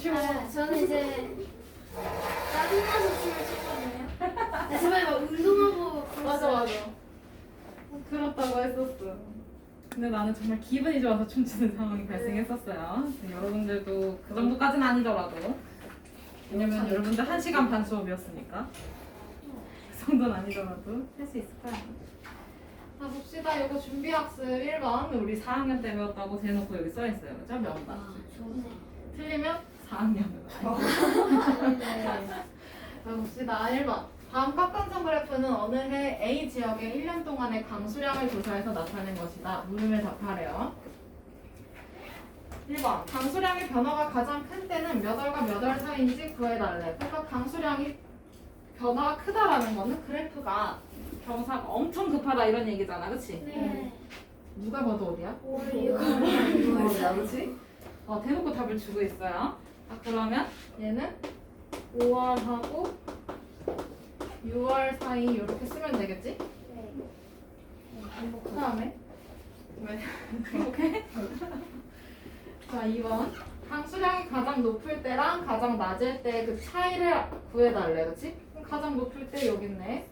쉬워. 저는 이제 짜증나서 춤을 췄거든요. 정말 막 운동하고 맞아 그랬어요. 맞아. 그렇다고 했었어. 근데 나는 정말 기분이 좋아서 춤추는 상황이 발생했었어요. 여러분들도 그 정도까지는 아니더라도. 왜냐면 여러분들 1시간 반 수업이었으니까. 그 정도는 아니더라도 할 수 있을 거야. 자 봅시다. 이거 준비학습 1번 우리 4학년 때 배웠다고 대놓고 여기 써있어요. 그죠? 명단. 틀리면 4학년으로. 자 봅시다. 1번. 다음 깎은선 그래프는 어느 해 A 지역의 1년 동안의 강수량을 조사해서 나타낸 것이다. 물음에 답하래요. 1번. 강수량의 변화가 가장 큰 때는 몇 월과 몇 월 사이인지 구해달래. 그러니까 강수량이 변화가 크다라는 거는 그래프가 경사가 엄청 급하다 이런 얘기잖아. 그치? 네. 누가 봐도 어디야? 5월 이거야, 6월. 그치? 대놓고 답을 주고 있어요. 그러면 얘는 5월하고 6월 사이 이렇게 쓰면 되겠지? 그 다음에 왜? 행복해? 자 2번 강수량이 가장 높을 때랑 가장 낮을 때 그 차이를 구해달래. 그치? 그럼 가장 높을 때 여기 있네.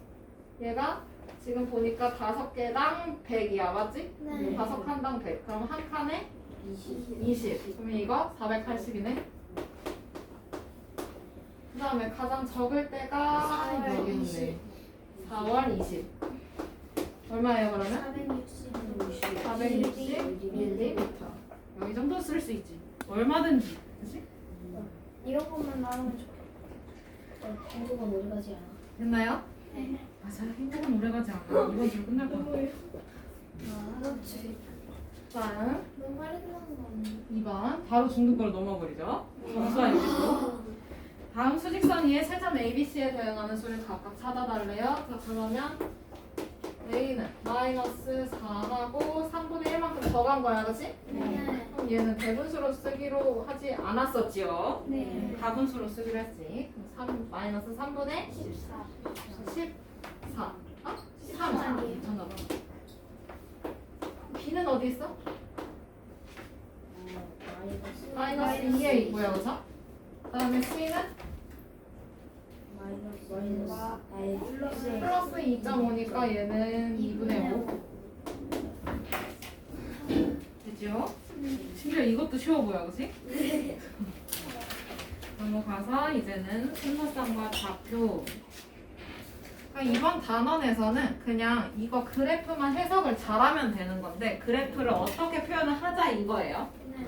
얘가 지금 보니까 5개당 100이야. 맞지? 네. 5칸당 100. 그럼 한 칸에 20. 그러면 이거 480이네. 그 다음에 가장 적을 때가 4월 여기 있네. 20. 4월 20. 얼마예요 그러면? 460. 460ml. 이 정도 쓸 수 있지. 얼마든지. 그치? 이런 것만 나오면 좋겠다. 한국은 오래 가지 않아. 됐나요? 네. 맞아. 행복은 오래가지 않아. 이번 주 끝날 거야. 그렇지. 다음 너무 빨리 끝나는 거 아니에요? 2번. 바로 중급 걸 넘어버리죠. 정수와 여기서. 다음 수직선 위에 세점 ABC에 대응하는 수를 각각 찾아달래요. 자, 그러면 A는 마이너스 4하고 3분의 1만큼 더간 거야, 그치? 네. 그럼 얘는 대분수로 쓰기로 하지 않았었지요. 네. 가분수로 쓰기로 했지. 그럼 3 마이너스 3분의 14. 14. 13. 13이에요. 미쳤나 봐. B는 어디 있어? 마이너스 2에 있고요, 그쵸? 그다음에 C는 플러스 2.5니까 얘는 2분의 5. 되죠? 심지어 이것도 쉬워 보여, 그치? 넘어가서 이제는 순서쌍과 좌표. 그러니까 이번 단원에서는 그냥 이거 그래프만 해석을 잘하면 되는 건데 그래프를 어떻게 표현을 하자 이거예요. 네.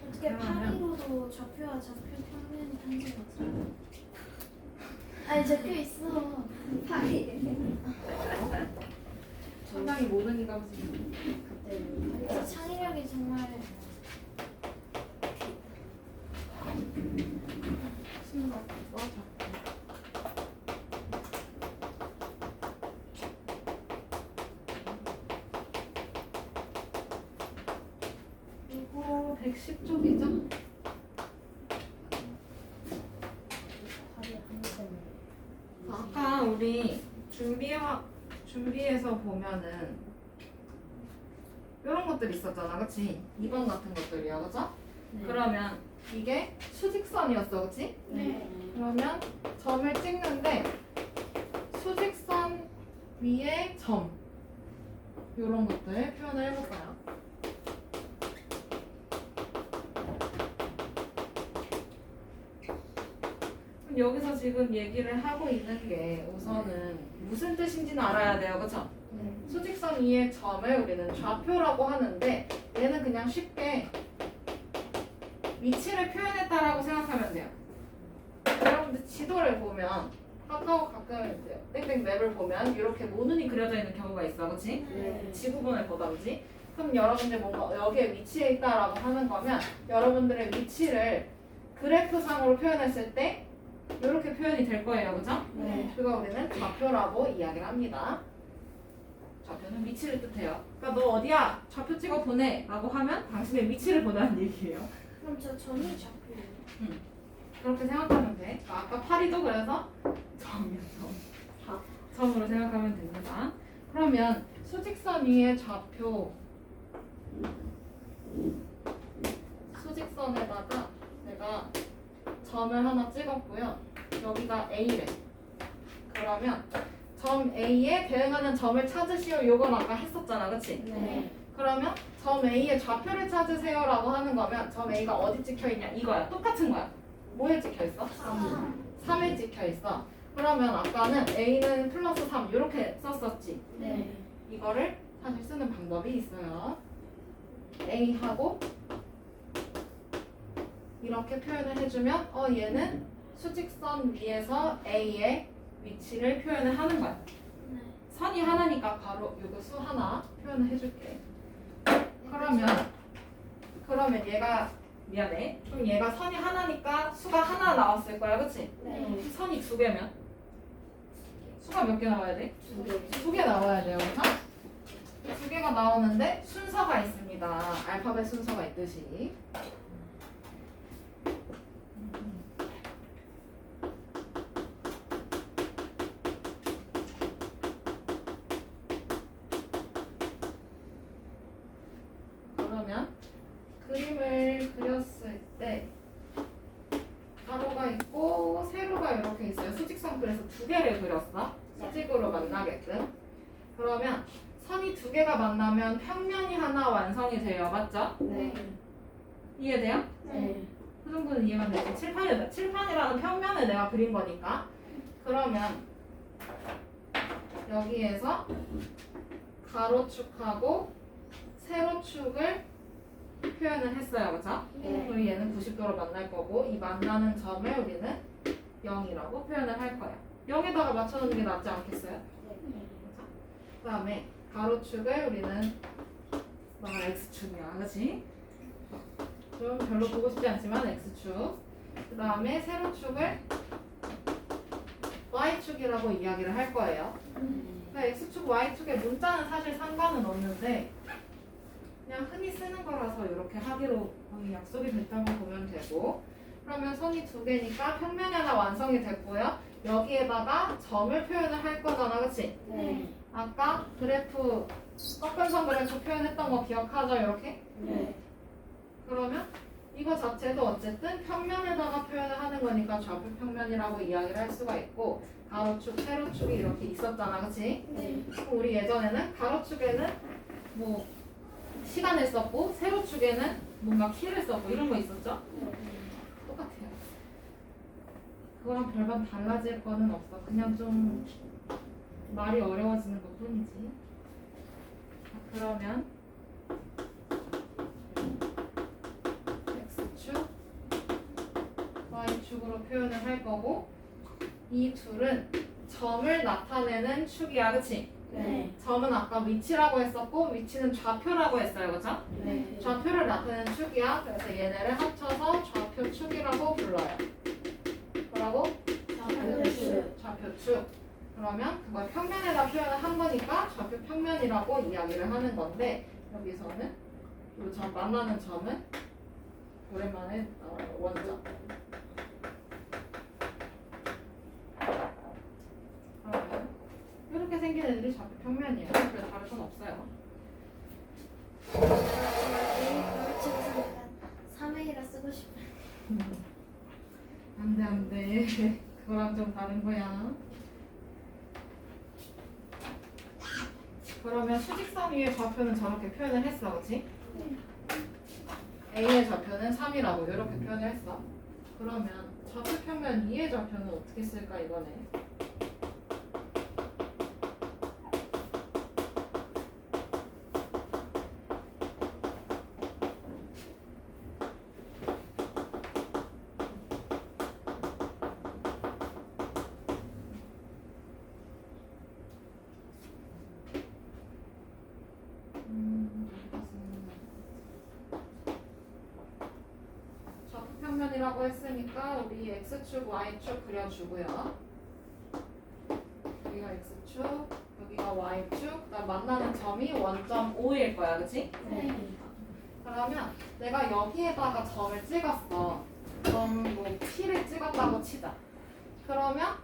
어떻게 그러면- 파리로도 좌표와 좌표 평면 편집 같아요? 아니 적혀 있어. 파리. 상당히 모르니까 보지. 진짜 창의력이 정말 순서 맞아. 이거 110쪽이죠? 아까 우리 준비해서 보면은 이런 것들 있었잖아, 그치? 2번 같은 것들이야, 그죠? 그러면 이게 수직선이었어, 그치? 네. 그러면 점을 찍는데 수직선 위에 점 이런 것들 표현을 해볼까요? 그럼 여기서 지금 얘기를 하고 있는 게 우선은 무슨 뜻인지는 알아야 돼요, 그쵸? 수직선 위에 점을 우리는 좌표라고 하는데 얘는 그냥 쉽게 위치를 표현했다라고 생각하면 돼요. 여러분들 지도를 보면 카카오 가끔 이제 땡땡 맵을 보면 이렇게 모눈이 그려져 있는 경우가 있어, 그렇지? 지구본을 보다 그지? 그럼 여러분들 뭔가 여기에 위치해 있다라고 하는 거면 여러분들의 위치를 그래프상으로 표현했을 때 이렇게 표현이 될 거예요, 그죠? 네. 그거 우리는 좌표라고 이야기를 합니다. 좌표는 위치를 뜻해요. 그러니까 너 어디야? 좌표 찍어 보내 라고 하면 당신의 위치를 보내는 얘기예요. 그럼 저 점이 좌표예요. 그렇게 생각하면 돼. 아까 파리도 그래서 점이야, 점. 점으로 생각하면 됩니다. 그러면 수직선 위에 좌표 수직선에다가 내가 점을 하나 찍었고요. 여기가 A래. 그러면 점 A에 대응하는 점을 찾으시오. 요건 아까 했었잖아, 그치? 네. 그러면 점 A의 좌표를 찾으세요라고 하는 거면 점 A가 어디 찍혀 있냐 이거야. 똑같은 거야. 뭐에 찍혀 있어? 3에 찍혀 있어. 그러면 아까는 A는 플러스 3 이렇게 썼었지. 네. 이거를 사실 쓰는 방법이 있어요. A하고 이렇게 표현을 해주면 얘는 수직선 위에서 A의 위치를 표현을 하는 거야. 네. 선이 하나니까 바로 요거 수 하나 표현을 해줄게. 그러면 얘가 미안해. 그럼 얘가 선이 하나니까 수가 하나 나왔을 거야, 그치? 네. 선이 두 개면 수가 몇 개 나와야 돼? 두 개. 두 개 나와야 돼요, 그렇죠? 두 개가 나오는데 순서가 있습니다. 알파벳 순서가 있듯이. 그러면 그림을 그렸을 때 가로가 있고 세로가 이렇게 있어요. 수직선 그래서 두 개를 그렸어. 수직으로 만나게끔. 그러면 선이 두 개가 만나면 평면이 하나 완성이 돼요. 맞죠? 네. 이해돼요? 네. 그 정도는 이해가 되지. 칠판이라는 평면을 내가 그린 거니까. 그러면 여기에서 가로축하고 세로축을 표현을 했어요. 그죠? 네. 그럼 얘는 90도로 만날 거고 이 만나는 점을 우리는 0이라고 표현을 할 거예요. 0에다가 맞춰놓는 게 낫지 않겠어요? 그 다음에 가로축을 우리는 X축이야. 그치? 좀 별로 보고 싶지 않지만 X축. 그 다음에 세로축을 Y축이라고 이야기를 할 거예요. 그러니까 X축, Y축의 문자는 사실 상관은 없는데 그냥 흔히 쓰는 거라서 이렇게 하기로 거의 약속이 됐다고 보면 되고, 그러면 선이 두 개니까 평면이 하나 완성이 됐고요. 여기에다가 점을 표현을 할 거잖아, 그치? 네. 아까 그래프 꺾은선 그래프 표현했던 거 기억하죠? 이렇게? 네. 그러면 이거 자체도 어쨌든 평면에다가 표현을 하는 거니까 좌표 평면이라고 이야기를 할 수가 있고, 가로축, 세로축이 이렇게 있었잖아, 그치? 네. 그럼 우리 예전에는 가로축에는 뭐 시간을 썼고 세로축에는 뭔가 키를 썼고 이런 거 있었죠? 똑같아요. 그거랑 별반 달라질 거는 없어. 그냥 좀 말이 어려워지는 것 뿐이지. 자, 그러면 X축, Y축으로 표현을 할 거고, 이 둘은 점을 나타내는 축이야, 그치? 네. 점은 아까 위치라고 했었고 위치는 좌표라고 했어요, 그죠? 네. 좌표를 나타내는 축이야. 그래서 얘네를 합쳐서 좌표축이라고 불러요. 뭐라고? 좌표축. 좌표축. 그러면 그걸 평면에다 표현을 한 거니까 좌표 평면이라고 이야기를 하는 건데, 여기서는 이 점 만나는 점은 오랜만에 원점. 그러면 이렇게 생긴 애들이 좌표 평면이에요. 그래서 다를 건 없어요. 잠깐 3A라 쓰고 싶어. 안 돼. 그거랑 좀 다른 거야. 그러면 수직선 위의 좌표는 저렇게 표현을 했어, 그치? A의 좌표는 3이라고 이렇게 표현을 했어. 그러면 좌표 평면 2의 좌표는 어떻게 쓸까 이거네. 좌표평면이라고 했으니까 우리 X축, Y축 그려주고요. 여기가 X축, 여기가 Y축, 그다음 만나는 점이 원점 5일 거야, 그치? 네. 그러면 내가 여기에다가 점을 찍었어. 뭐 P를 찍었다고 치자. 그러면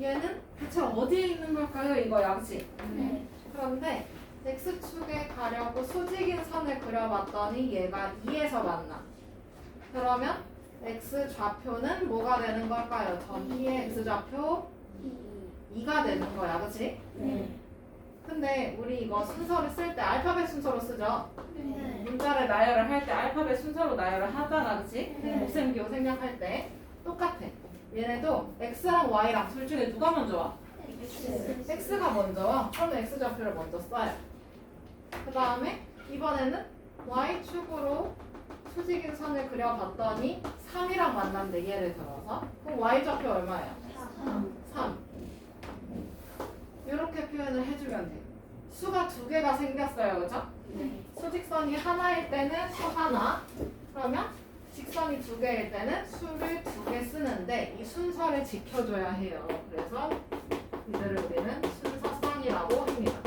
얘는 대체 어디에 있는 걸까요? 이거야, 그치? 네. 그런데 X축에 가려고 수직인 선을 그려봤더니 얘가 2에서 만나. 그러면 x 좌표는 뭐가 되는 걸까요? 전 P의 x 좌표 2가 되는 거야, 그치? 네. 근데 우리 이거 순서를 쓸 때 알파벳 순서로 쓰죠? 네. 문자를 나열을 할 때 알파벳 순서로 나열을 하잖아, 그치? 네. 곱셈 기호 생략할 때 똑같아. 얘네도 x랑 y랑 둘 중에 누가 먼저 와? x가 먼저 와. 그러면 x 좌표를 먼저 써요. 그 다음에 이번에는 y축으로 수직인 선을 그려봤더니 3이랑 만난대, 예를 들어서. 그럼 y 좌표 얼마예요? 3. 이렇게 표현을 해주면 돼. 수가 두 개가 생겼어요, 그죠? 수직선이 하나일 때는 수 하나. 그러면 직선이 두 개일 때는 수를 두 개 쓰는데 이 순서를 지켜줘야 해요. 그래서 이들을 우리는 순서쌍이라고 합니다.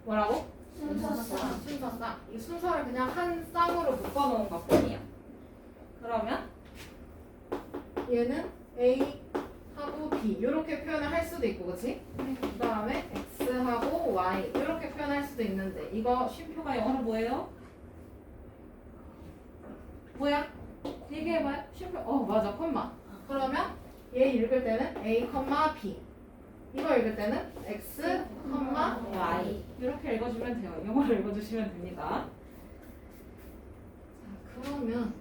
뭐라고? 순서쌍. 이 순서를 그냥 한 쌍으로 묶어놓은 것 뿐이야. 그러면 얘는 A 하고 B 이렇게 표현을 할 수도 있고, 그치? 그 다음에 X하고 Y 이렇게 표현할 수도 있는데 이거 쉼표가 영어로 뭐예요? 뭐야? 얘기해봐요. 쉼표. 맞아. 콤마. 그러면 얘 읽을 때는 A, B. 이거 읽을 때는 X, Y. 이렇게 읽어주면 돼요. 영어로 읽어주시면 됩니다. 자, 그러면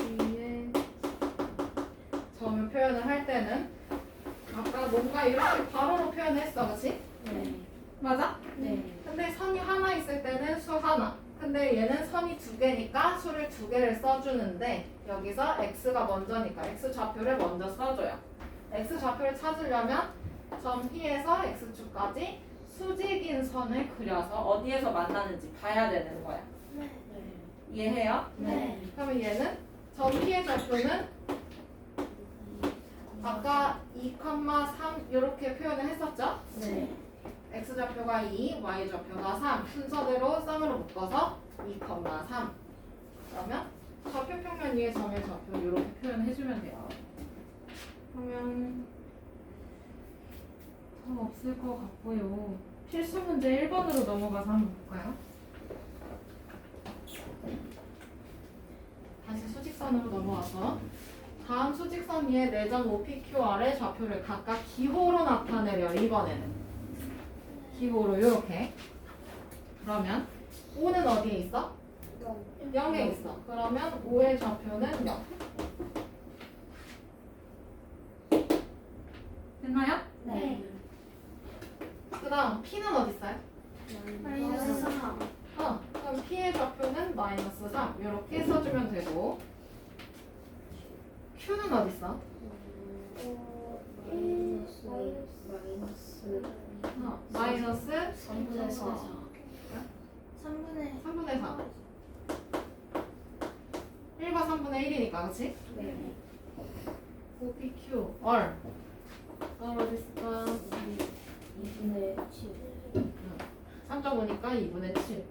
위에 점을 표현을 할 때는 아까 뭔가 이렇게 바로로 표현했어, 그치? 맞아? 근데 선이 하나 있을 때는 수 하나. 근데 얘는 선이 두 개니까 수를 두 개를 써주는데 여기서 x가 먼저니까 x 좌표를 먼저 써줘요. x 좌표를 찾으려면 점 P에서 x축까지 수직인 선을 그려서 어디에서 만나는지 봐야 되는 거야. 이해해요? 그러면 얘는 점 P의 좌표는 아까 2, 3 이렇게 표현을 했었죠? x 좌표가 2, y 좌표가 3 순서대로 쌍으로 묶어서 2, 3 그러면 좌표 평면 위에 점의 좌표 이렇게 표현해주면 돼요. 그러면 더 없을 것 같고요. 필수 문제 1번으로 넘어가서 한번 볼까요? 다시 수직선으로 넘어와서 다음 수직선 위에 4점 OPQR의 좌표를 각각 기호로 나타내려. 이번에는 기호로 이렇게. 그러면 O는 어디에 있어? 0에 있어. 그러면 O의 좌표는 0. 됐나요? 그 다음 P는 어디 있어요? 그럼 P의 좌표는 -3 이렇게 써주면 되고 Q는 어디 있어? 마이너스 3분의 4. 3분의 4. 1과 3분의 1이니까, 그치? OPQ, R. 어디 있을까? 3.5니까 2분의 7.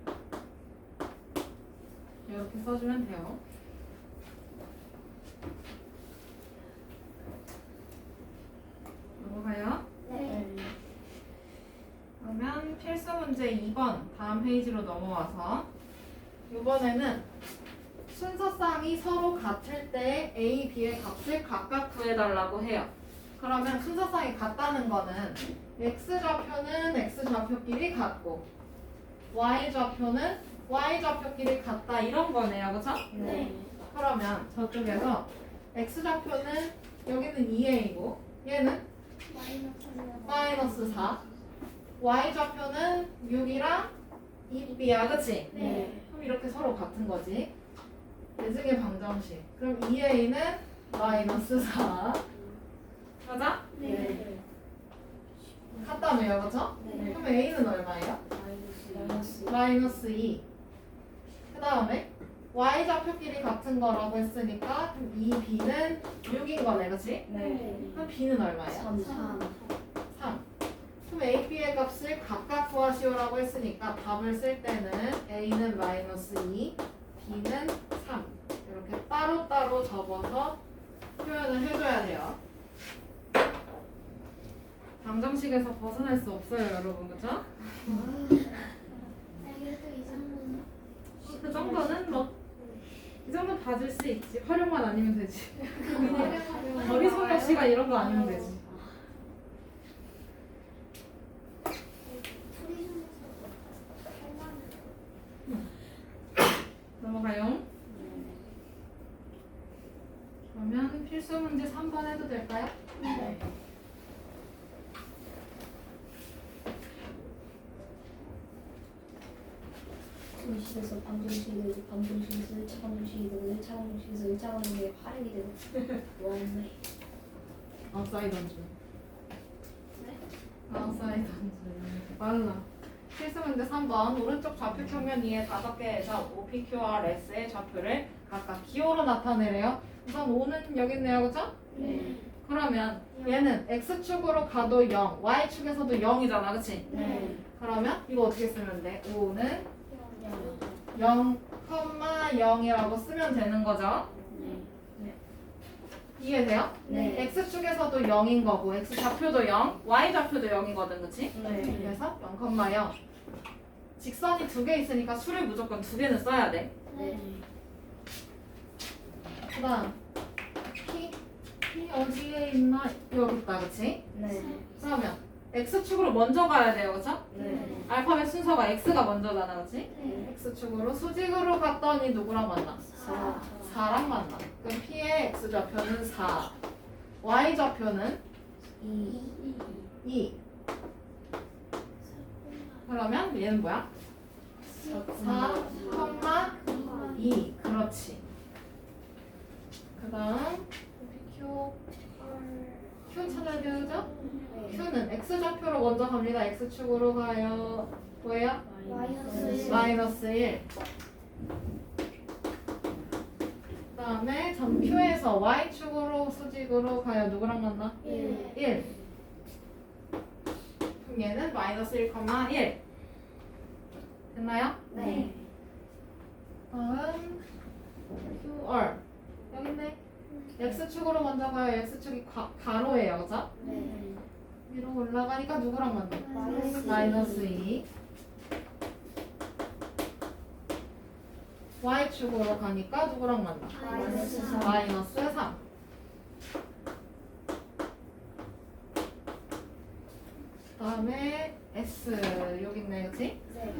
이렇게 써주면 돼요. 넘어가요. 그러면 필수 문제 2번 다음 페이지로 넘어와서 이번에는 순서쌍이 서로 같을 때 A, B의 값을 각각 구해달라고 해요. 그러면 순서쌍이 같다는 거는 X좌표는 X좌표끼리 같고 Y좌표는 Y좌표끼리 같다 이런 거네요. 그쵸? 그러면 저쪽에서 X좌표는 여기는 2A이고 얘는 -4 Y좌표는 6이랑 2B야. 그치? 그럼 이렇게 서로 같은 거지. 대증의 방정식. 그럼 2A는 -4 맞아? 같다며요. 그쵸? 그럼 A는 얼마예요? -2. 그 다음에 Y좌표끼리 같은 거라고 했으니까 그럼 2B는 6인 거네. 그치? 그럼 B는 얼마예요? 3. 그럼 A, B의 값을 각각 구하시오라고 했으니까 답을 쓸 때는 A는 -2, B는 3 이렇게 따로따로 접어서 표현을 해줘야 돼요. 방정식에서 벗어날 수 없어요, 여러분. 그죠? 그래도 이 정도는. 그 정도는 뭐, 이 정도 봐줄 수 있지. 활용만 아니면 되지. 머릿속력 시간 이런 거 아니면 되지. 풀이 중에서 넘어가요. 그러면 필수 문제 3번 해도 될까요? 네. 정식에서 방정식이 되고 방정식에서 1차 방정식이 되고 1차 방정식에서 1차 방정식의 활용이 되고 원래 아웃사이더 줄. 네? 아웃사이더 줄. 빨라. 필수 문제 3번. 오른쪽 좌표 평면 위에 5개에서 OPQRS의 좌표를 각각 기호로 나타내래요. 우선 5는 여기 있네요. 그죠? 네. 그러면 얘는 X축으로 가도 0, Y축에서도 0이잖아. 그치? 네. 그러면 이거 어떻게 쓰면 돼? 5는 0, 0이라고 쓰면 되는 거죠. 이해돼요? 네. X축에서도 0인 거고 X 좌표도 0, Y 좌표도 0이거든. 그치? 네. 그래서 0,0 직선이 2개 있으니까 수를 무조건 2개는 써야 돼. 네. 그 다음 P 어디에 있나? 여기 있다. 그치? 네. 그러면 X축으로 먼저 가야 돼요. 그쵸? 네. 알파벳 순서가 X가 먼저잖아. 그치? 네. X축으로 수직으로 갔더니 누구랑 만나? 4 4랑 만나. 그럼 P의 X좌표는 4, Y좌표는 2 2. 그러면 얘는 뭐야? 4,2. 그렇지. 그 다음 Q 찾아야 돼요. 그죠? Q는 X좌표로 먼저 갑니다. X축으로 가요. 뭐예요? 마이너스 1. 그 다음에 점 Q에서 Y축으로 수직으로 가요. 누구랑 만나? 1. 그럼 얘는 마이너스 1,1. 됐나요? 네. 다음 QR. 여기 있네. X축으로 먼저 가요. X축이 가로예요. 그죠? 네. 위로 올라가니까 누구랑 만나? 마이너스 마이너스 2. Y축으로 가니까 누구랑 만나? 마이너스 3. 마이너스 3. 다음에 S 여기 있네. 그치? 네.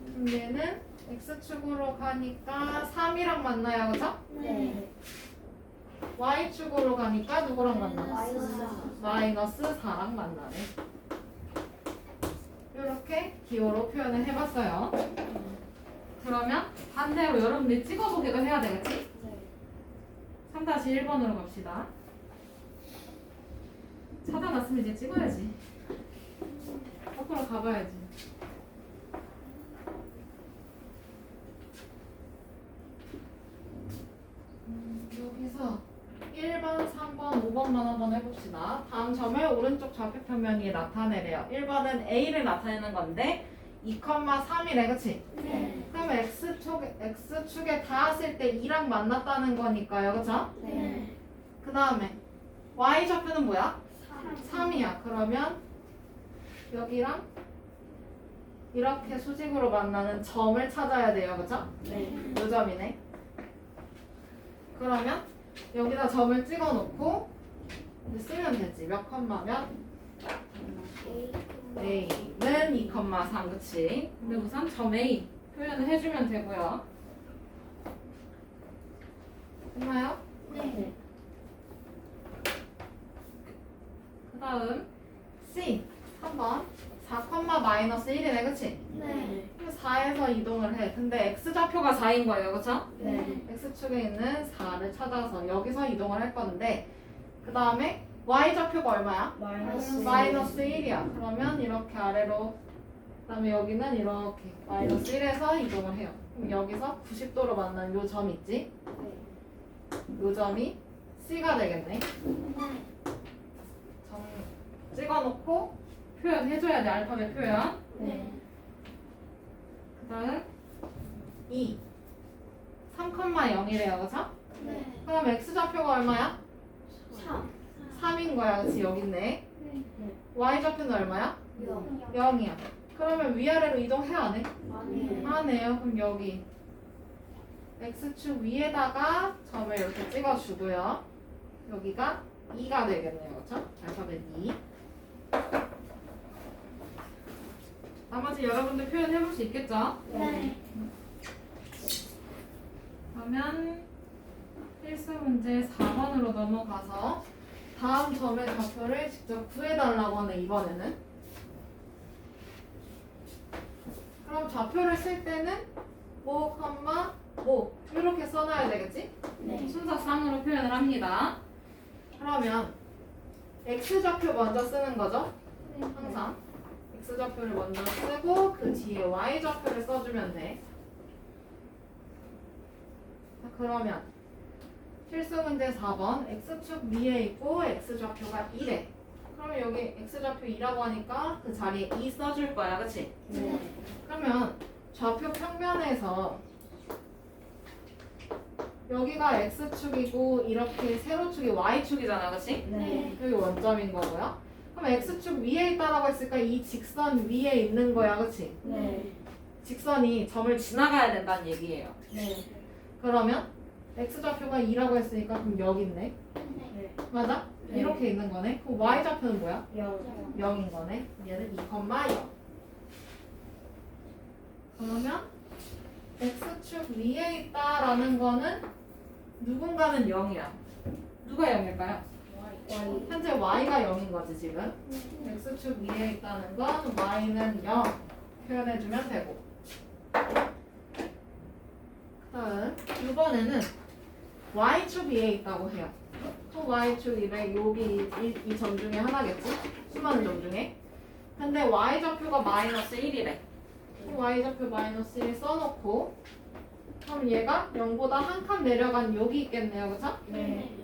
그럼 얘는 X축으로 가니까 3이랑 만나요. 그죠? 네. Y축으로 가니까 누구랑 만나? 마이너스 4. 마이너스 4랑 만나네. 이렇게 기호로 표현을 해봤어요. 그러면 반대로 여러분들이 찍어보기도 해야 되겠지? 네. 3-1번으로 갑시다. 찾아놨으면 이제 찍어야지. 거꾸로 가봐야지. 여기서 1번, 3번, 5번만 한번 해봅시다. 다음 점을 오른쪽 좌표 평면 위에 나타내래요. 1번은 A를 나타내는 건데 2,3이래. 그치? 네. 그러면 X축에 닿았을 때 2랑 만났다는 거니까요. 그쵸? 네. 그 다음에 Y좌표는 뭐야? 3이야. 그러면 여기랑 이렇게 수직으로 만나는 점을 찾아야 돼요. 그쵸? 네. 요 점이네. 그러면 여기다 점을 찍어 놓고 이제 쓰면 되지. 몇 컴마면? A는 2,3. 그치? 근데 우선 점 A 표현을 해주면 되고요. 됐나요? 네. 그 다음 C 3번 4,-1이네. 그치? 네. 4에서 이동을 해. 근데 X좌표가 4인 거예요. 그쵸? 네. X축에 있는 4를 찾아서 여기서 이동을 할 건데 그 다음에 Y좌표가 얼마야? 마이너스 1이야. 그러면 이렇게 아래로 그 다음에 여기는 이렇게 마이너스 1에서 이동을 해요. 그럼 여기서 90도로 만나는 요 점 있지? 요 점이 C가 되겠네. 점 찍어놓고 표현해줘야 돼. 알파벳 표현. 네. 그 다음 2 3,0이래요. 그쵸? 네. 그럼 X좌표가 얼마야? 3. 3인 거야. 그치? 여기 있네. 네. y좌표는 얼마야? 0. 0이야. 그러면 위아래로 이동해야 안 해? 아니에요. 하네요. 그럼 여기 x축 위에다가 점을 이렇게 찍어주고요. 여기가 2가 되겠네요. 그렇죠? 알파벳 2. 나머지 여러분들 표현해볼 수 있겠죠? 네. 그러면 필수 문제 4번으로 넘어가서 다음 점의 좌표를 직접 구해달라고 하네, 이번에는. 그럼 좌표를 쓸 때는 5, 5 이렇게 써놔야 되겠지? 네. 순서상으로 표현을 합니다. 그러면 x좌표 먼저 쓰는 거죠? 항상 x좌표를 먼저 쓰고 그 뒤에 y좌표를 써주면 돼. 자, 그러면 필수 문제 4번 x축 위에 있고 x좌표가 2래. 그러면 여기 x좌표 2라고 하니까 그 자리에 2 써줄 거야, 그치? 네. 그러면 좌표 평면에서 여기가 x축이고 이렇게 세로축이 y축이잖아, 그치? 네. 여기 원점인 거고요. 그럼 x축 위에 있다라고 했으니까 이 직선 위에 있는 거야, 그치? 네. 직선이 점을 지나가야 된다는 얘기예요. 네. 그러면 x좌표가 2라고 했으니까 그럼 여기 있네. 네. 맞아? 네. 이렇게 있는 거네. 그럼 y좌표는 뭐야? 0. 0인 거네. 얘는 2,0. 그러면 x축 위에 있다라는 거는 누군가는 0이야. 누가 0일까요? Y. 현재 y가 0인 거지 지금. x축 위에 있다는 건 y는 0 표현해주면 되고. 다음 6번에는 y축 위에 있다고 해요. 그럼 y축이래. 여기 이 점 중에 하나겠지? 수많은 점 중에. 근데 y좌표가 마이너스 1이래. y좌표 마이너스 1 써놓고 그럼 얘가 0보다 한 칸 내려간 여기 있겠네요. 그쵸? 네.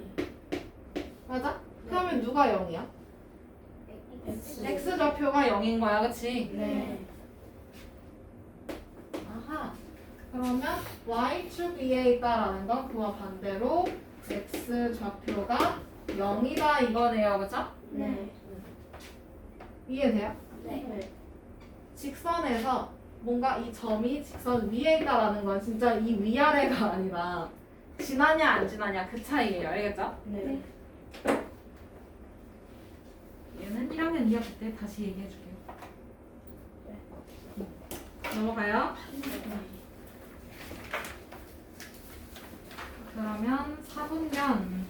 맞아? 그러면 누가 0이야? x좌표가 0인 거야. 그치? 네. 아하. 그러면 y축 위에 있다라는 건 그와 반대로 x좌표가 0이다 이거네요. 그쵸? 네. 이해돼요? 네. 직선에서 뭔가 이 점이 직선 위에 있다라는 건 진짜 이 위아래가 아니라 지나냐 안 지나냐 그 차이예요. 알겠죠? 네. 얘는 1학년 2학기 때 다시 얘기해줄게요. 넘어가요. 그러면 4분면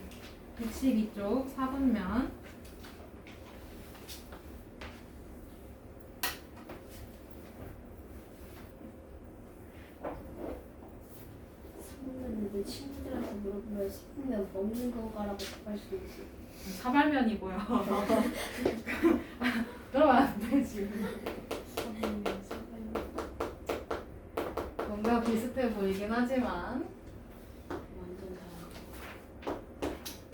112쪽 4분면 내 친구들한테 물어보면 스푼면 먹는 건가라고 답할 수도 있어. 사발면이고요. 그러면 안 되지. 뭔가 비슷해 보이긴 하지만 완전 다.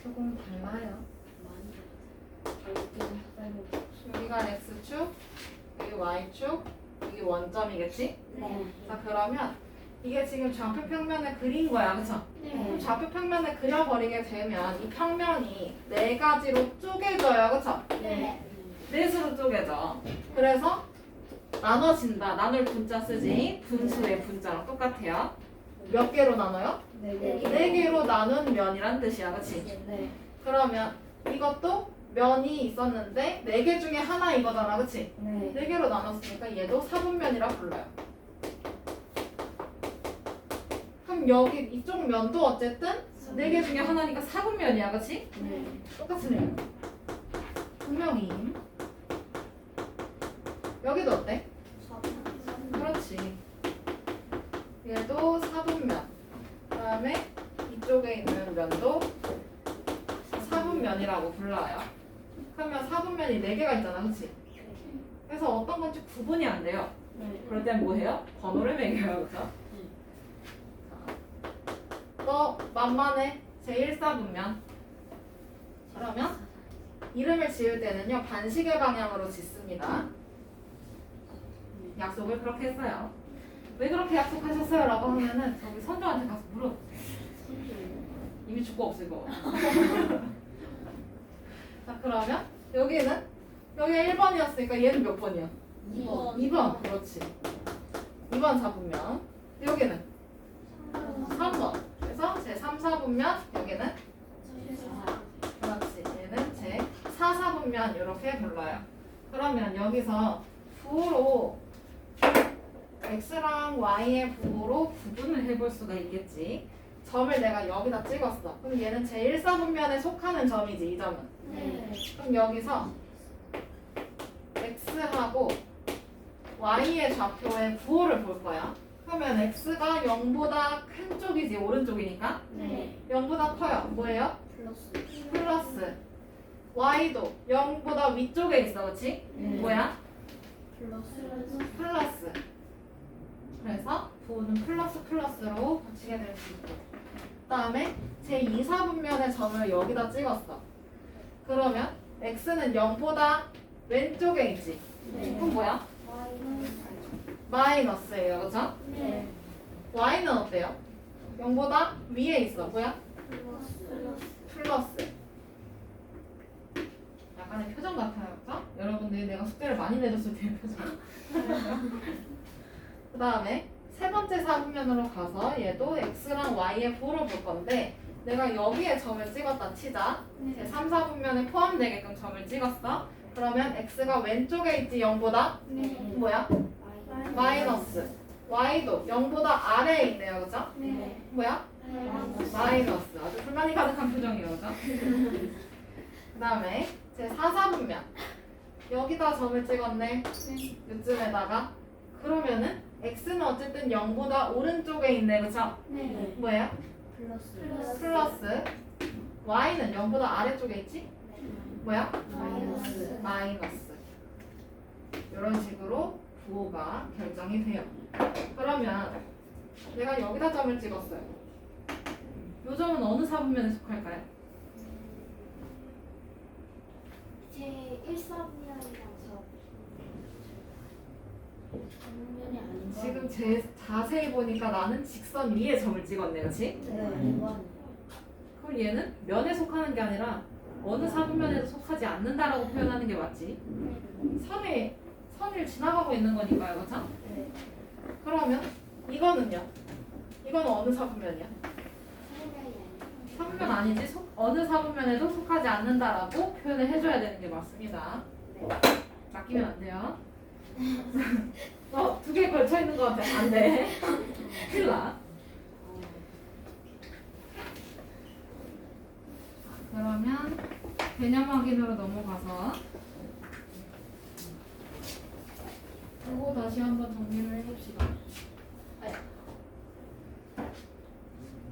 조금 달라요. 여기가 x축, 여기 y축, 여기 원점이겠지? 네. 자 그러면 이게 지금 좌표 평면을 그린 거야, 그쵸? 그럼 좌표 평면을 그려버리게 되면 이 평면이 네 가지로 쪼개져요, 그쵸? 네. 넷으로 쪼개져. 그래서 나눠진다. 나눌 분자 쓰지. 분수의 분자랑 똑같아요. 몇 개로 나눠요? 네. 네 개로 나눈 면이란 뜻이야, 그치? 네. 그러면 이것도 면이 있었는데 네 개 중에 하나 이거잖아, 그치? 네. 네 개로 나눴으니까 얘도 사분면이라 불러요. 그럼 여기 이쪽 면도 어쨌든 네 개 중에 하나니까 사분면이야, 그치? 네. 똑같은 애야. 분명히. 여기도 어때? 그렇지. 얘도 사분면. 그다음에 이쪽에 있는 면도 사분면이라고 불러요. 그러면 사분면이 4개가 있잖아, 그치? 그래서 어떤 건지 구분이 안 돼요. 네. 그럴 땐 뭐 해요? 번호를 매겨요, 그죠? 너 만만해. 제1사분면. 그러면 이름을 지을 때는요, 반시계 방향으로 짓습니다. 약속을 그렇게 했어요. 왜 그렇게 약속하셨어요? 라고 하면은 저기 선조한테 가서 물어보세요. 이미 죽고 없을 거. 자, 그러면 여기는 여기가 1번이었으니까 얘는 몇 번이야? 2번. 2번. 그렇지. 2번 잡으면 여기는 3번. 그래서 제 3, 4분면 여기는 그렇지. 얘는 제 4, 4분면 이렇게 불러요. 그러면 여기서 부호로 x랑 y의 부호로 구분을 해볼 수가 있겠지. 점을 내가 여기다 찍었어. 그럼 얘는 제 1, 4분면에 속하는 점이지, 이 점은. 네. 그럼 여기서 x하고 y의 좌표의 부호를 볼 거야. 그러면 x가 0보다 큰 쪽이지, 오른쪽이니까. 네. 0보다 커요. 뭐예요? 플러스. 플러스. y도 0보다 위쪽에 있어, 그렇지? 네. 뭐야? 플러스. 플러스. 그래서 부호는 플러스 플러스로 붙이게 될 수 있고. 그다음에 제 2, 4분면의 점을 여기다 찍었어. 그러면 x는 0보다 왼쪽에 있지. 네. 그럼 뭐야? 마이너스예요, 그렇죠? 네. y는 어때요? 0보다 위에 있어. 뭐야? 플러스. 약간의 표정 같아요, 그렇죠? 여러분들이 내가 숙제를 많이 내줬을 때의 표정. 그 다음에 세 번째 4분면으로 가서 얘도 x랑 y의 부호를 볼 건데 내가 여기에 점을 찍었다 치자. 제 3, 4분면에 포함되게끔 점을 찍었어. 그러면 x가 왼쪽에 있지 0보다? 뭐야? 마이너스. y도 0보다 아래에 있네요, 그죠? 네. 뭐야? 마이너스. 아주 불만이 가득한 표정이에요, 그죠? 그 다음에 제 4, 4분면 여기다 점을 찍었네. 이쯤에다가 그러면은 x는 어쨌든 0보다 오른쪽에 있네, 그쵸? 네. 뭐예요? 플러스. 플러스. y는 0보다 아래쪽에 있지? 뭐야? 마이너스. 마이너스. 이런 식으로 부호가 결정이 돼요. 그러면 내가 여기다 점을 찍었어요. 이 점은 어느 4분면에 속할까요? 제 1사분면이라서 정면이 아닌 거. 지금 제 자세히 보니까 나는 직선 위에 점을 찍었네, 그렇지? 네. 그럼 얘는 면에 속하는 게 아니라 어느 4분면에도 속하지 않는다라고 표현하는 게 맞지? 선을 지나가고 있는 거니까요, 그렇죠? 네. 그러면 이거는요? 이건 어느 4분면이야? 3분면이 3분면 아니지? 어느 4분면에도 속하지 않는다라고 표현을 해줘야 되는 게 맞습니다. 맡기면 안 돼요. 두 개 걸쳐 있는 것 같아. 안 돼. 큰일 나. 그러면 개념 확인으로 넘어가서 그거 다시 한번 정리를 해봅시다.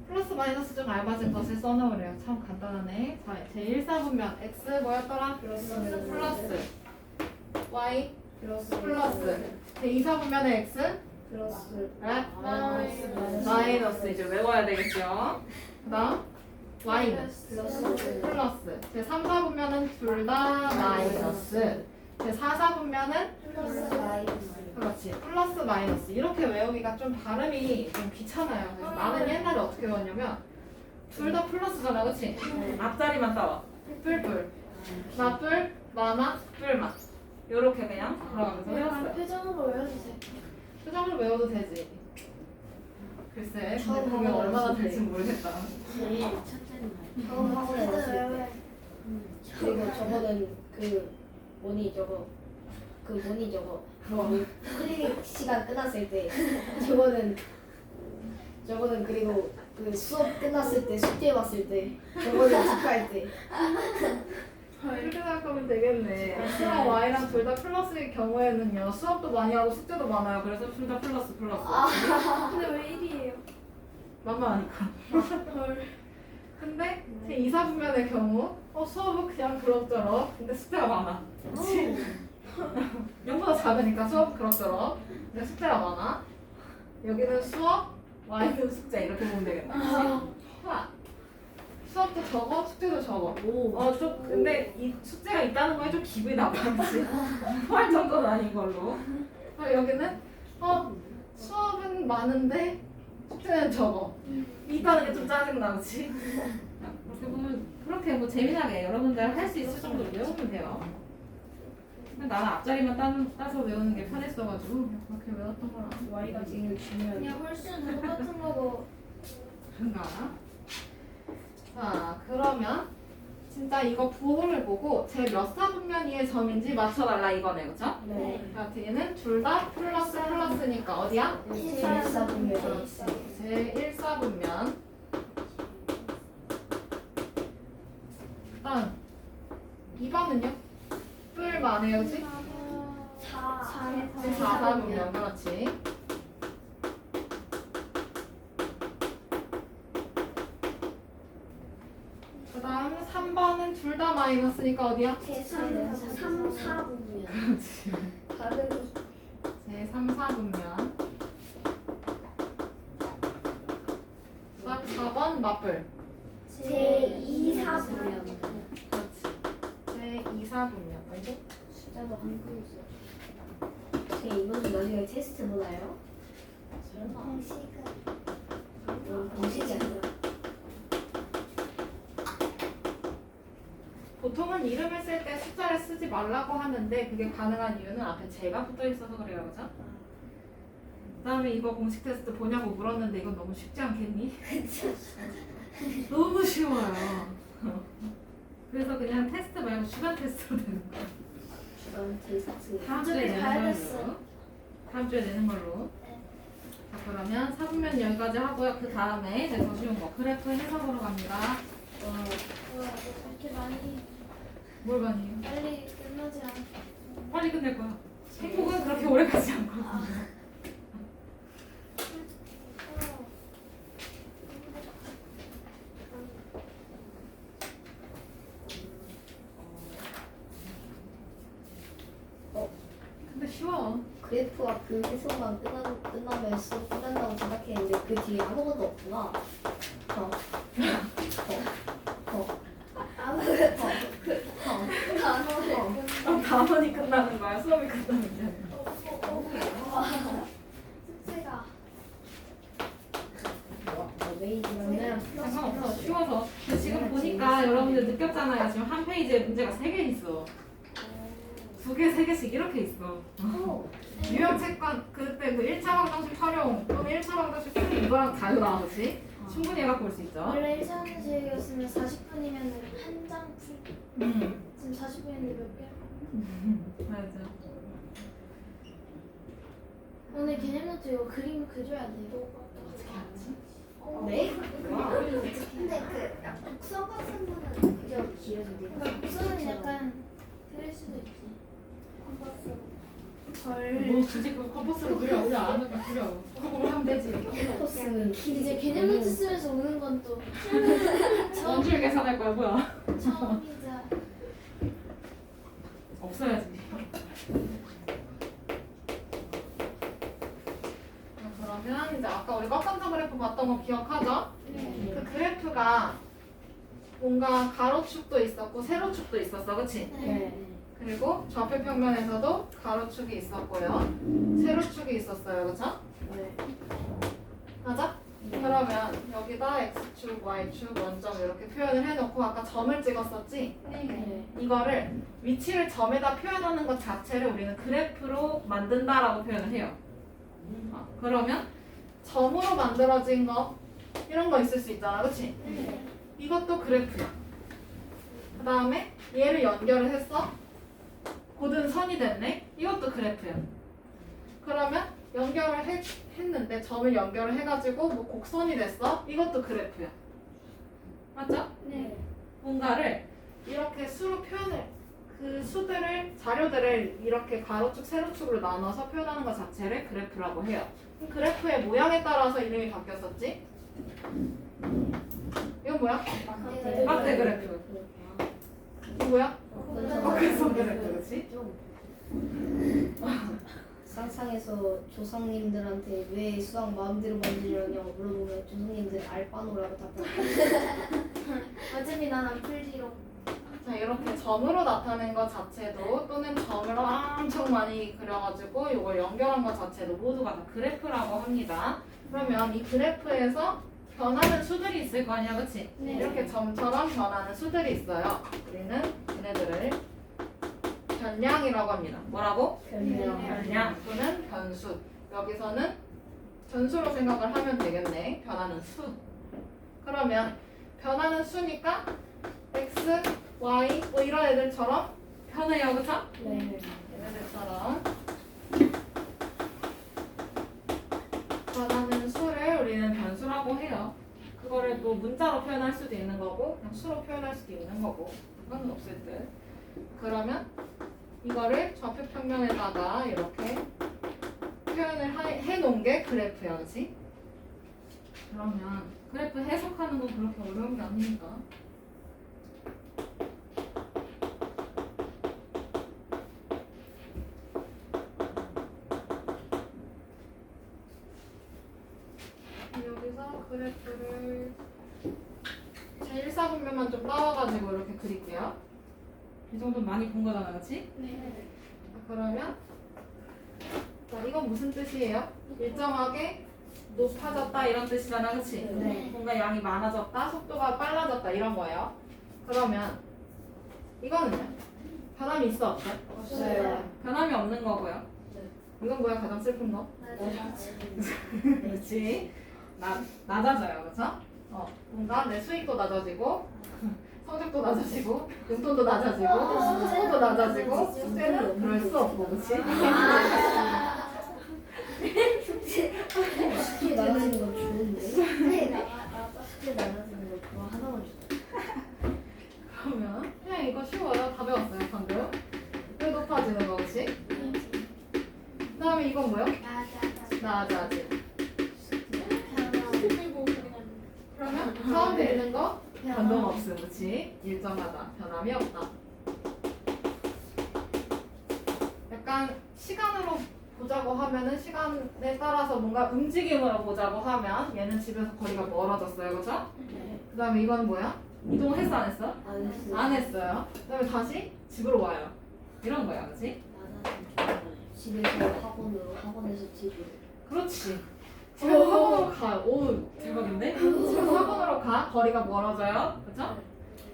플러스 마이너스 중 알맞은 것을 써놓으래요. 참 간단하네. 자, 제 1, 4분면 x 뭐였더라? 플러스. 플러스 y 플러스. 플러스 제 2, 4분면의 x 플러스. 네? 마이너스. 마이너스 이제 외워야 되겠죠. 그 다음 y는 플러스. 플러스 제 3, 4분면은 둘 다 마이너스 제 4, 4분면은 플러스. 마이너스. 그렇지 플러스 마이너스 이렇게 외우기가 좀 발음이 좀 귀찮아요. 그래서 나는 옛날에 어떻게 외웠냐면 둘 다 플러스잖아, 그치? 앞자리만 따와 뿔뿔 마뿔 마마 뿔마 요렇게 그냥 돌아가면서 외웠어요. 표정으로 외워주세요. 표정으로 외워도 되지. 글쎄 근데 처음 그게 하고 얼마나 없을 될지 때. 모르겠다. 제일 첫째는 처음 하고 진짜 나왔을 때. 외워야 그리고 저거는 그 뭐니 저거 그 뭐니 저거 뭐 클리닉 시간 끝났을 때 저거는 그리고 그 수업 끝났을 때 숙제 봤을 때 저거는 축하할 때 이렇게 생각하면 되겠네. x랑 y랑 둘 다 플러스일 경우에는요 수업도 많이 하고 숙제도 많아요. 그래서 둘 다 플러스. 근데 왜 1이에요? 만만하니까. 헐. 근데 제 2, 4분면의 경우 수업은 그냥 그럭저럭 근데 숙제가 많아. 그치? 0보다 작으니까 수업 그럭저럭 근데 숙제가 많아. 여기는 수업, y는 숙제 이렇게 보면 되겠다. 그치? 수업도 적어, 숙제도 적어. 좀 근데 이 숙제가 있다는 거에 좀 기분이 나빠, 그치? 토할 정도는 아닌 걸로. 그리고 여기는 수업은 많은데 숙제는 적어. 있다는 게 좀 짜증나, 그치? 그렇게 보면 그렇게 뭐 재미나게 여러분들 할 수 있을 정도로 외우면 돼요. 나는 앞자리만 따서 외우는 게 편했어가지고 그렇게 외웠던 거라. Y가 제일 중요한. 그냥 훨씬 똑같은 거고. 그런가? 자, 그러면 진짜 이거 부호를 보고 제 몇 사분면 위의 점인지 맞춰달라 이거네, 그쵸? 네. 자, 뒤에는 둘 다 플러스니까 어디야? 일사분면. 그렇지. 제 1사분면. 다음 2번은요? 뿔만해요, 그치? 4사분면, 그렇지. 그 다음 3번은 둘 다 마이너스니까 어디야? 3, 4분면. 그렇지. 다른 제 3, 4분면. 그 다음 4번 맞불. 제2, 4분면. 그렇지. 제 2, 4분면. 알지? 숫자도 안 보이죠. 제 이번에 나중에 테스트 보나요? 설마. 공식이 아니라. 보통은 이름을 쓸 때 숫자를 쓰지 말라고 하는데 그게 가능한 이유는 앞에 제가 붙어 있어서 그래요, 그죠? 그다음에 이거 공식 테스트 보냐고 물었는데 이건 너무 쉽지 않겠니? 너무 쉬워요. 그래서 그냥 테스트 말고 주간 테스트로 되는 거야. 주간 테스트. 다음 주에 어차피 내는 가야 걸로. 됐어. 다음 주에 내는 걸로. 자, 그러면 4분면 여기까지 하고요. 그 다음에 이제 더 쉬운 거 그래프 해석으로 갑니다. 이렇게 많이 뭘 많이 해요? 빨리 끝나지 않아. 빨리 끝낼 거야. 행복은 그렇게 오래 가지 않거든요. 근데 쉬워. 그래프가 그 해석만 끝나면 수업 끝난다고 생각했는데 그 뒤에 아무것도 없구나. 단원이 끝나는 거야. 수업이 끝나는 게 아니라. 숙제가 메이지는 상관없어. 쉬워서. 근데 지금 보니까 여러분들 느꼈잖아요. 지금 한 페이지에 문제가 3개 있어. 2개, 3개씩 이렇게 있어. 유형 채권 그때 그 1차 방정식 활용 또는 1차 방정식 풀이 이거랑 다르다, 그렇지? 충분히 해갖고 올 수 있죠. 원래 1차 문제였으면 40분이면 한 장 풀. 지금 40분인데 몇 개? 맞아. 오늘 개념 노트 이거 그림 그려야 돼요. 어떻게 알지? 네? 근데 그 독서 같은 거는 그저 길어진대요. 그러니까 독서는 약간 그릴 수도 있지. 컴퍼스. 뭐 굳이 그 컴퍼스로 그려. 우리 안 하면 그려. 그걸 하면 되지. 코스는 이제 개념 노트 쓰면서 오는 건 또 원줄 계산할 거야, 뭐야? 처음이자 없어야지. 그러면 이제 아까 우리 꺾감자 그래프 봤던 거 기억하죠? 네. 그 그래프가 뭔가 가로축도 있었고 세로축도 있었어, 그치? 네. 그리고 좌표 평면에서도 가로축이 있었고요. 세로축이 있었어요, 그쵸? 네. 맞아? 그러면 여기다 x축, y축, 원점 이렇게 표현을 해놓고 아까 점을 찍었었지? 네. 이거를 위치를 점에다 표현하는 것 자체를 우리는 그래프로 만든다라고 표현을 해요. 그러면 점으로 만들어진 거 이런 거 있을 수 있잖아, 그치? 네. 이것도 그래프야. 그 다음에 얘를 연결을 했어. 고든 선이 됐네. 이것도 그래프야. 그러면 연결을 했는데 점을 연결을 해가지고 뭐 곡선이 됐어. 이것도 그래프야. 맞죠? 네. 뭔가를 이렇게 수로 표현을 그 수들을 자료들을 이렇게 가로축, 세로축으로 나눠서 표현하는 것 자체를 그래프라고 해요. 그럼 그래프의 모양에 따라서 이름이 바뀌었었지? 이건 뭐야? 막대 그래프. 이건 뭐야? 어깨선 그래프, 그렇지? 상상해서 조상님들한테 왜 수학 마음대로 만들려냐고 물어보면 조상님들 알바노라고 답하고 어차피 난 안 풀리로. 자, 이렇게 점으로 나타낸 것 자체도 또는 점을 엄청 많이 그려가지고 이걸 연결한 것 자체도 모두가 다 그래프라고 합니다. 그러면 이 그래프에서 변하는 수들이 있을 거 아니야, 그치? 네. 이렇게 점처럼 변하는 수들이 있어요. 우리는 얘네들을 변량이라고 합니다. 뭐라고? 변량. 변량 또는 변수. 여기서는 변수로 생각을 하면 되겠네. 변하는 수. 그러면 변하는 수니까 x, y 뭐 이런 애들처럼 변해요, 그쵸? 네. 얘네들처럼 변하는 수를 우리는 변수라고 해요. 그거를 또 문자로 표현할 수도 있는 거고 그냥 수로 표현할 수도 있는 거고 그건 없을 듯. 그러면 이거를 좌표 평면에다가 이렇게 표현을 해놓은 게 그래프야, 그치? 그러면 그래프 해석하는 건 그렇게 어려운 게 아니니까. 여기서 그래프를 제 1사분면만 좀 따와가지고 이렇게 그릴게요. 이 정도는 많이 본 거잖아, 그치? 네. 그러면 자, 이건 무슨 뜻이에요? 일정하게 높아졌다 이런 뜻이잖아, 그치? 네. 뭔가 양이 많아졌다, 속도가 빨라졌다 이런 거예요. 그러면 이거는요? 변함이 있어, 없어? 없어요. 변함이 없는 거고요. 네. 이건 뭐야, 가장 슬픈 거? 그렇지. 낮아져요, 그쵸? 뭔가 내 수익도 낮아지고 성적도 낮아지고 용돈도 낮아지고 수고도 낮아지고 숙제는 그럴 수 없고, 그치? 스킬 나눠지는 거 좋은데? 네. 스킬 나눠지는 거 그거 하나만 줘. 그러면 그냥 이거 쉬워요. 다 배웠어요, 방금. 왜 높아지는 거, 그치? 그 다음에 이건 뭐요? 낮아지. 그러면 가운데 있는 거 변동 없음, 그치? 일정하다, 변함이 없다. 약간 시간으로 보자고 하면은 시간에 따라서 뭔가 움직임으로 보자고 하면 얘는 집에서 거리가 멀어졌어요, 그쵸? 그 다음에 이건 뭐야? 이동했어, 안 했어? 안 했어요. 안 했어요. 그 다음에 다시 집으로 와요. 이런 거야, 그치? 집에서 학원으로, 학원에서 집으로. 그렇지. 집에서 학원으로 가. 오, 대박인데? 집에서 학원으로 가. 거리가 멀어져요. 그쵸?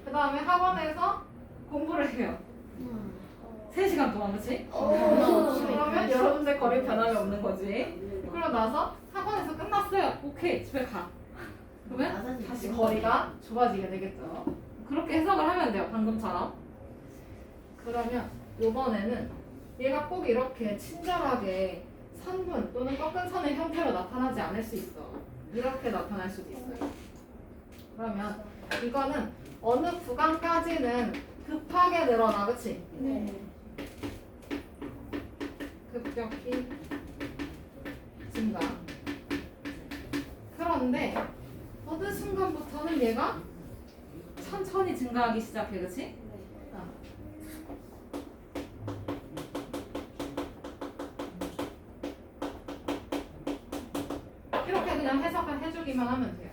그 다음에 학원에서 공부를 해요. 3시간 동안, 그치? 그러면 여러분들 거리 변함이 없는 거지. 그러고 나서 학원에서 끝났어요. 오케이, 집에 가. 그러면 다시 거리가 좁아지게 되겠죠. 그렇게 해석을 하면 돼요, 방금처럼. 그러면 이번에는 얘가 꼭 이렇게 친절하게 선분 또는 꺾은 선의 형태로 나타나지 않을 수 있어. 이렇게 나타날 수도 있어요. 그러면 이거는 어느 구간까지는 급하게 늘어나, 그치? 네. 급격히 증가. 그런데 어느 순간부터는 얘가 천천히 증가하기 시작해, 그치? 이렇게 그냥 해석을 해주기만 하면 돼요.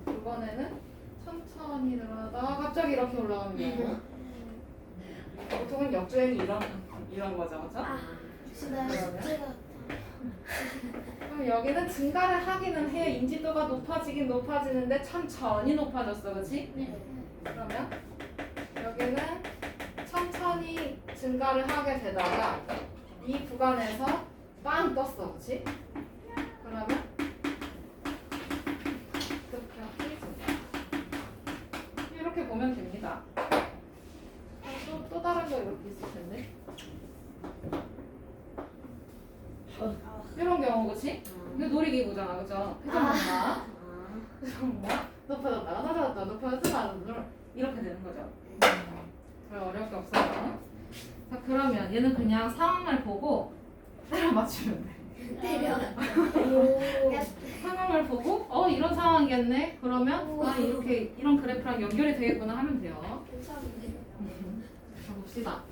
이번에는 천천히 늘어나다가 갑자기 이렇게 올라가면 되고 보통은 역주행이 이런 거죠, 그죠? 그럼 여기는 증가를 하기는 해. 인지도가 높아지긴 높아지는데 천천히 높아졌어, 그치? 그러면 여기는 천천히 증가를 하게 되다가 이 구간에서 빵 떴어, 그치? 그러면 급격히 증가. 이렇게 보면 됩니다. 또 다른 거 이렇게 있을 텐데. 이런 경우, 그치? 이거 놀이기구잖아, 그죠? 회전목마. 회전목마. 높아졌다가 낮아졌다, 높아졌다가 이렇게 되는 거죠. 별 어려울 게 없어요. 자, 그러면 얘는 그냥 상황을 보고 때려 맞추면 돼. 상황을 보고 이런 상황이겠네. 그러면 이렇게 이런 그래프랑 연결이 되겠구나 하면 돼요. 자, 봅시다.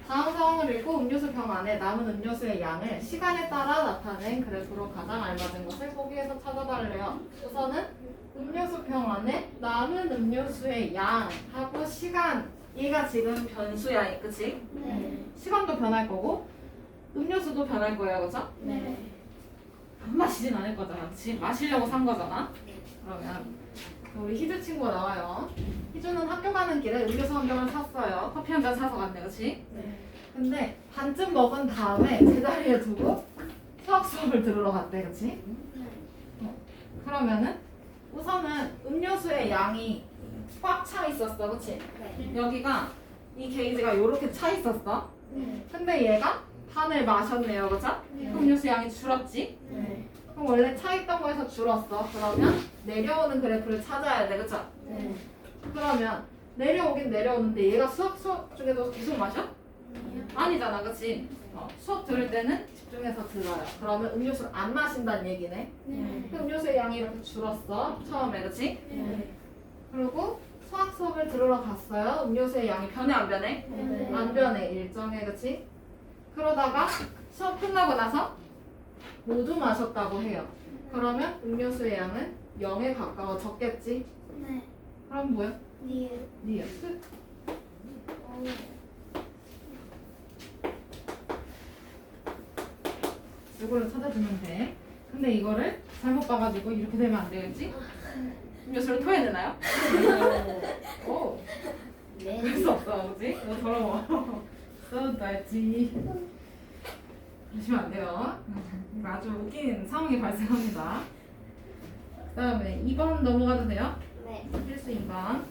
다음 상황을 읽고 음료수 병 안에 남은 음료수의 양을 시간에 따라 나타낸 그래프로 가장 알맞은 것을 보기에서 찾아달래요. 우선은 음료수 병 안에 남은 음료수의 양하고 시간, 얘가 지금 변수야, 그치? 시간도 변할 거고 음료수도 변할 거예요, 그죠? 안 마시진 않을 거잖아, 그치? 마시려고 산 거잖아. 그러면 우리 희주 친구가 나와요. 희주는 학교 가는 길에 음료수 한 병을 샀어요. 커피 한 잔 사서 갔네, 그치? 네. 근데 반쯤 먹은 다음에 제자리에 두고 수학 수업을 들으러 갔대, 그치? 그러면은 우선은 음료수의 양이 꽉 차 있었어, 그치? 네. 여기가 이 게이지가 이렇게 차 있었어. 네. 근데 얘가 반을 마셨네요, 그죠? 네. 음료수 양이 줄었지? 네. 그럼 원래 차 있던 거에서 줄었어. 그러면 내려오는 그래프를 찾아야 돼, 그죠? 네. 그러면 내려오긴 내려오는데 얘가 수업 중에도 계속 마셔? 아니잖아, 그치? 수업 들을 때는 집중해서 들어요. 그러면 음료수를 안 마신다는 얘기네. 네. 그 음료수의 양이 이렇게 줄었어, 처음에, 그치? 네. 그리고 수학 수업을 들으러 갔어요. 음료수의 양이 변해, 안 변해? 네. 안 변해, 일정해, 그치? 그러다가 수업 끝나고 나서 모두 마셨다고 해요. 그러면 음료수의 양은 0에 가까워졌겠지? 네. 그럼 뭐야? 네. 니야. 끝. 이거를 찾아주면 돼. 근데 이거를 잘못 봐가지고 이렇게 되면 안 되겠지? 음료수를 토해내나요? 오, 네. 그럴 수 없어, 그지? 이거 더러워. 써야지. 그러시면 안 돼요. 이거 아주 웃긴 상황이 발생합니다. 그 다음에 2번 넘어가도 돼요? 네. 필수 2번.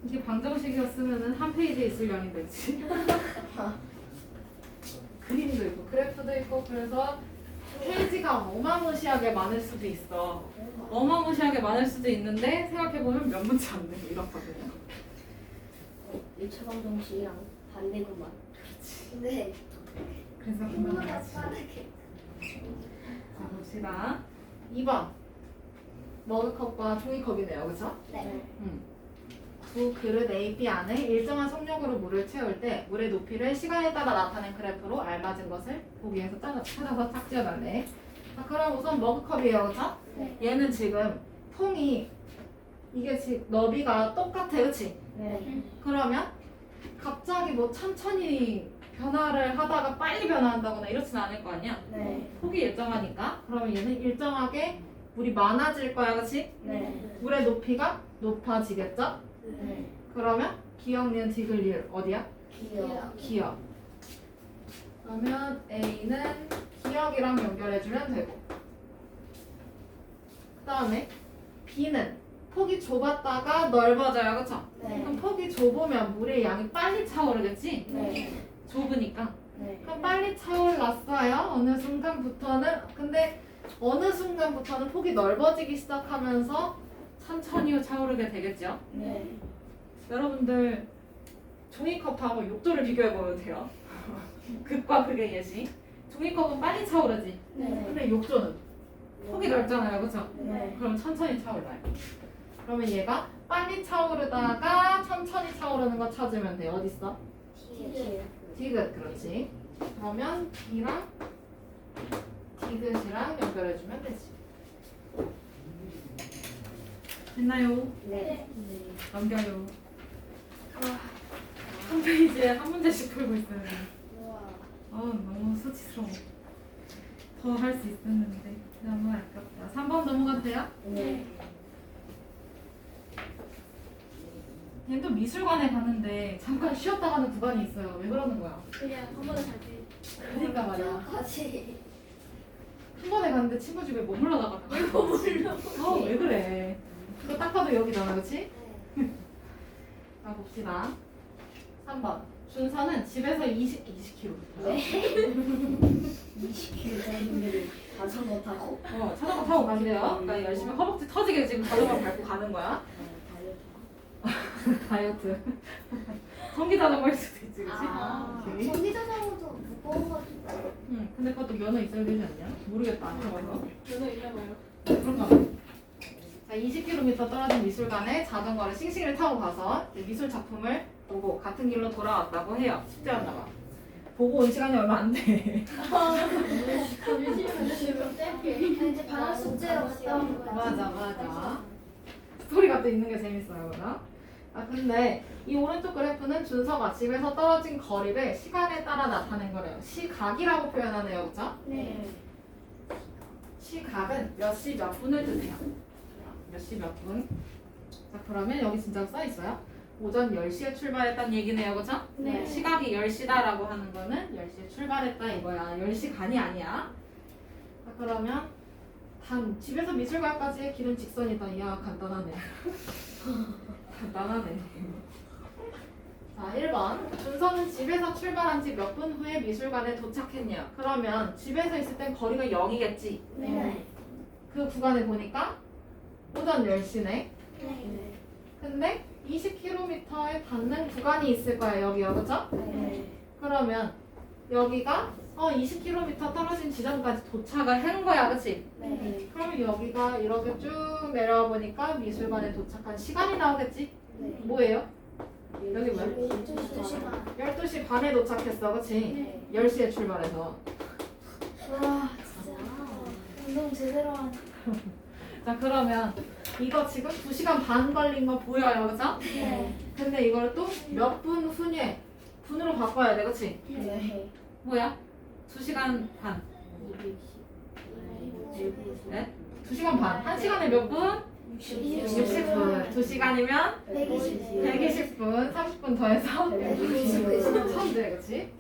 이게 방정식이었으면 한 페이지에 있을 양이 되지. 그림도 있고 그래프도 있고 그래서 페이지가 어마무시하게 많을 수도 있어. 어마무시하게 많을 수도 있는데 생각해보면 몇 문제 안 되고 이렇거든요. 1차 방정식이랑 반대구만. 네. 그래서 그거보다 그만 빠르게. 자 봅시다. 2번 머그컵과 종이컵이네요, 그렇죠? 네. 두 그릇 A, B 안에 일정한 속력으로 물을 채울 때 물의 높이를 시간에 따라 나타낸 그래프로 알맞은 것을 보기에서 찾아서 짝지어달래. 자, 그럼 우선 머그컵이에요, 그렇죠? 네. 얘는 지금 통이 이게 지금 너비가 똑같아, 그렇지? 네. 그러면 갑자기 뭐 천천히 변화를 하다가 빨리 변화한다거나 이렇진 않을 거 아니야? 네. 폭이 일정하니까. 그러면 얘는 일정하게 물이 많아질 거야, 그렇지? 네. 물의 높이가 높아지겠죠? 네. 그러면 기억, 니은, 디귿, 리을 어디야? 기억. 기억. 그러면 A는 기억이랑 연결해주면 되고 그 다음에 B는 폭이 좁았다가 넓어져요, 그쵸? 네. 그럼 폭이 좁으면 물의 양이 빨리 차오르겠지? 네. 좁으니까. 네. 그럼 빨리 차올랐어요. 어느 순간부터는. 근데 어느 순간부터는 폭이 넓어지기 시작하면서 천천히 차오르게 되겠죠? 네. 여러분들 종이컵하고 욕조를 비교해보면 돼요. 극과 극의 예시. 종이컵은 빨리 차오르지. 네. 근데 욕조는 폭이 넓잖아요, 그렇죠? 네. 그럼 천천히 차올라요. 그러면 얘가 빨리 차오르다가 천천히 차오르는 거 찾으면 돼. 어디 있어? 기억. 디귿, 그렇지. 그러면 B랑 디귿이랑 연결해주면 되지. 됐나요? 네. 넘겨요. 한 페이지에 한 문제씩 풀고 있어요. 우와. 너무 수치스러워. 더 할 수 있었는데 너무 아깝다. 3번 넘어가도 돼요? 네. 얘는 또 미술관에 가는데 잠깐 쉬었다 가는 구간이 있어요. 왜 그러는 거야? 그냥 한 번에 갈 때. 그러니까 말이야. 까지. 한 번에 갔는데 친구 집에 머물러 나갔다. 왜 머물러? 왜 그래? 그거 딱 봐도 여기잖아, 그렇지? 네. 자 봅시다. 3번. 준서는 집에서 20km. 네. 20km짜리를 자전거 타고. 자전거 타고 간대요. 그러니까 열심히 허벅지 터지게 지금 자전거 밟고 가는 거야. 다이어트. 전기 자전거일 수도 있지, 그치? 아. 오케이. 전기자전거도 무거워가지고. 응, 근데 그것도 면허 있어야 되지 않냐? 모르겠다, 안 해봐서. 면허 있나 봐요. 그런가 봐. 자, 20km 떨어진 미술관에 자전거를 싱싱을 타고 가서 이제 미술 작품을 보고 같은 길로 돌아왔다고 해요. 쉽지 않나 봐. 보고 온 시간이 얼마 안 돼. 이제 반학 숙제로 갔다 온 거야. 맞아. 스토리가 또 있는 게 재밌어요, 그럼? 근데 이 오른쪽 그래프는 준서가 집에서 떨어진 거리를 시간에 따라 나타낸 거래요. 시각이라고 표현하네요, 그죠? 네. 시각은 몇 시 몇 분을 뜻해요. 몇 시 몇 분. 자, 그러면 여기 진짜 써 있어요. 오전 10시에 출발했다는 얘기네요. 그죠? 네. 시각이 10시다라고 하는 거는 10시에 출발했다 이거야. 10시간이 아니야. 자, 그러면 집에서 미술관까지의 길은 직선이다. 이야, 간단하네. 간단하네. 자, 1번. 준서는 집에서 출발한 지 몇 분 후에 미술관에 도착했냐? 그러면 집에서 있을 땐 거리가 0이겠지. 네. 그 구간에 보니까 오전 10시네. 네. 근데 20km에 닿는 구간이 있을 거야, 여기요. 그죠? 네. 그러면 여기가 20km 떨어진 지점까지 도착을 한 거야. 그치? 네. 그럼 여기가 이렇게 쭉 내려와 보니까 미술관에 도착한 시간이 나오겠지? 네. 뭐예요? 여기 뭐야? 12시간. 12시 반에 도착했어. 그치? 네. 10시에 출발해서. 와, 진짜. 운동 제대로 한. 자, 그러면 이거 지금 2시간 반 걸린 거 보여요. 그죠? 네. 근데 이걸 또 몇 분 후에 분으로 바꿔야 돼. 그치? 네. 뭐야? 2시간 반. 네? 2시간 반. 1시간에 몇 분? 60분. 2시간이면 120분. 120분. 30분 더해서 120분. 천재. 그치?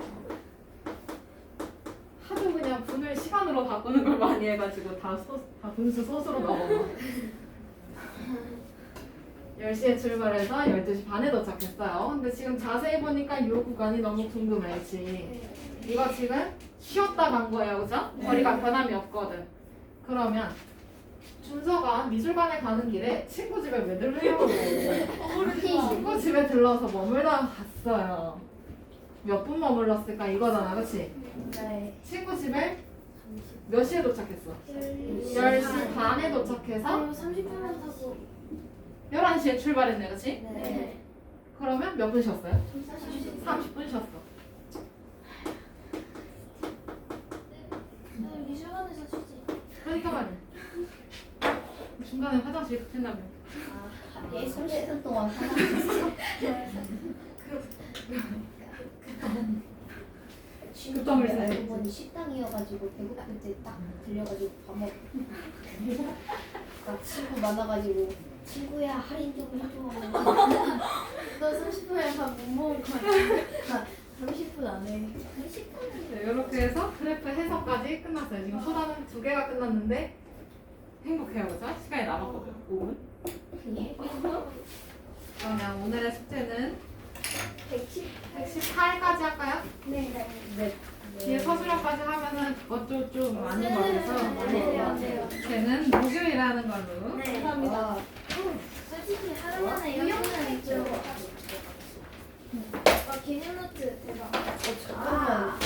하도 그냥 분을 시간으로 바꾸는 걸 많이 해가지고 다 분수 소수로 넣어. 10시에 출발해서 12시 반에 도착했어요. 근데 지금 자세히 보니까 이 구간이 너무 궁금해. 그치? 이거 지금 쉬었다 간 거예요. 그죠? 거리가 변함이 없거든. 그러면 준서가 미술관에 가는 길에 친구 집에 왜 들르냐고. 친구 집에 들러서 머물다 갔어요. 몇 분 머물렀을까 이거잖아. 그치? 네. 친구 집에 몇 시에 도착했어? 10시 반에 도착해서 아니, 30분만 타고. 11시에 출발했네. 그치? 네. 그러면 몇 분 쉬었어요? 30분. 30분 쉬었어. 미술관에서 쉬지. 그러니까 말이야. 중간에 화장실 급했나 봐. 아, 예, 30분 동안 하나. 급정을 알고 써야지. 보니 식당이어가지고 배고플 때 딱 들려가지고 밥 먹고 딱 친구 많아가지고 친구야 할인 좀 해줘. 너 30분에 밥 못 먹을 거 아니야? 30분 안에. 30분. 네, 이렇게 해서 그래프 해석까지 끝났어요. 지금 소단은 2개가 끝났는데 행복해요. 그죠? 시간이 남았거든. 5분. 예. 그러면 오늘의 숙제는 110. 118까지 할까요? 네. 네. 뒤에 서술형까지 하면은 그것도 좀 아닌 것 같아서 네, 안 돼요. 걔는 목요일에 하는 걸로. 네. 감사합니다. 솔직히 하루 만에 여기는 좀. 기념 노트 대박. 잠깐만.